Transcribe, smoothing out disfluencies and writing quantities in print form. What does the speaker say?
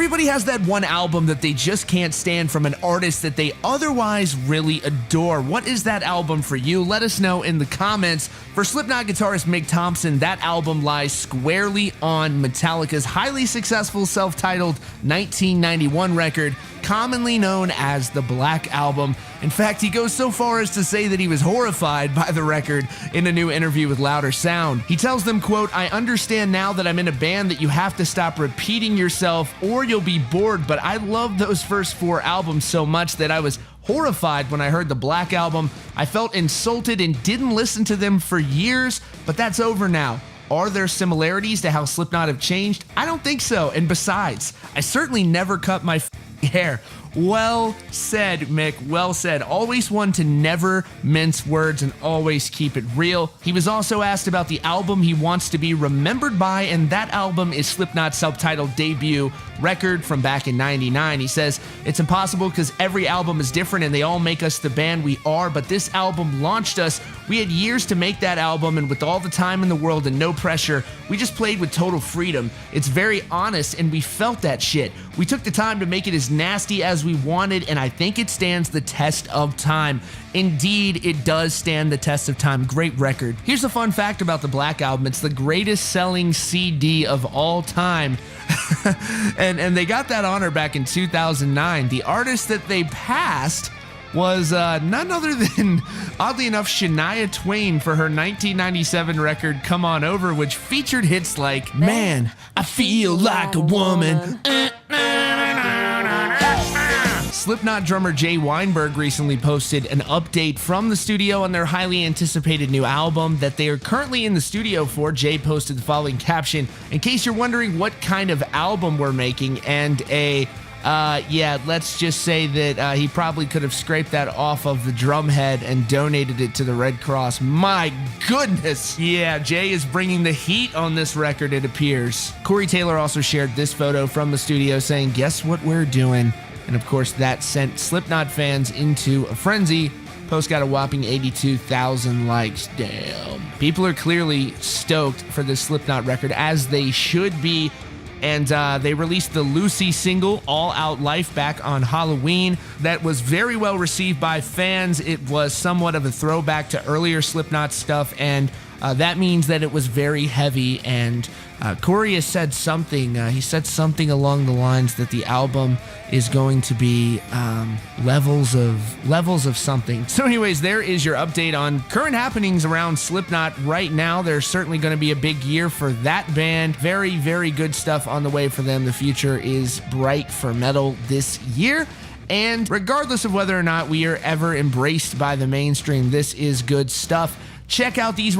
Everybody has that one album that they just can't stand from an artist that they otherwise really adore. What is that album for you? Let us know in the comments. For Slipknot guitarist Mick Thompson, that album lies squarely on Metallica's highly successful self-titled 1991 record, commonly known as the Black Album. In fact, he goes so far as to say that he was horrified by the record in a new interview with Louder Sound. He tells them, quote, "I understand now that I'm in a band that you have to stop repeating yourself or you'll be bored, but I love those first 4 albums so much that I was horrified when I heard the Black Album. I felt insulted and didn't listen to them for years, but that's over now. Are there similarities to how Slipknot have changed? I don't think so, and besides, I certainly never cut my hair." Well said, Mick. Well said. Always one to never mince words and always keep it real. He was also asked about the album he wants to be remembered by, and that album is Slipknot's self-titled debut record from back in '99. He says, "It's impossible because every album is different and they all make us the band we are, but this album launched us. We had years to make that album, and with all the time in the world and no pressure, we just played with total freedom. It's very honest, and we felt that shit. We took the time to make it as nasty as we wanted, and I think it stands the test of time." Indeed, it does stand the test of time. Great record. Here's a fun fact about the Black Album. It's the greatest selling CD of all time. and they got that honor back in 2009. The artist that they passed was none other than, oddly enough, Shania Twain for her 1997 record Come On Over, which featured hits like "Man, I Feel Like a Woman." Slipknot drummer Jay Weinberg recently posted an update from the studio on their highly anticipated new album that they are currently in the studio for. Jay posted the following caption: "In case you're wondering what kind of album we're making," and let's just say that he probably could have scraped that off of the drum head and donated it to the Red Cross. My goodness. Yeah, Jay is bringing the heat on this record, it appears. Corey Taylor also shared this photo from the studio saying, "Guess what we're doing?" And of course, that sent Slipknot fans into a frenzy. Post got a whopping 82,000 likes. Damn. People are clearly stoked for this Slipknot record, as they should be. And they released the Lucy single, All Out Life, back on Halloween. That was very well received by fans. It was somewhat of a throwback to earlier Slipknot stuff, and that means that it was very heavy. And Corey has said something. He said something along the lines that the album is going to be levels of something. So anyways, there is your update on current happenings around Slipknot right now. There's certainly going to be a big year for that band. Very, very good stuff on the way for them. The future is bright for metal this year. And regardless of whether or not we are ever embraced by the mainstream, this is good stuff. Check out these records.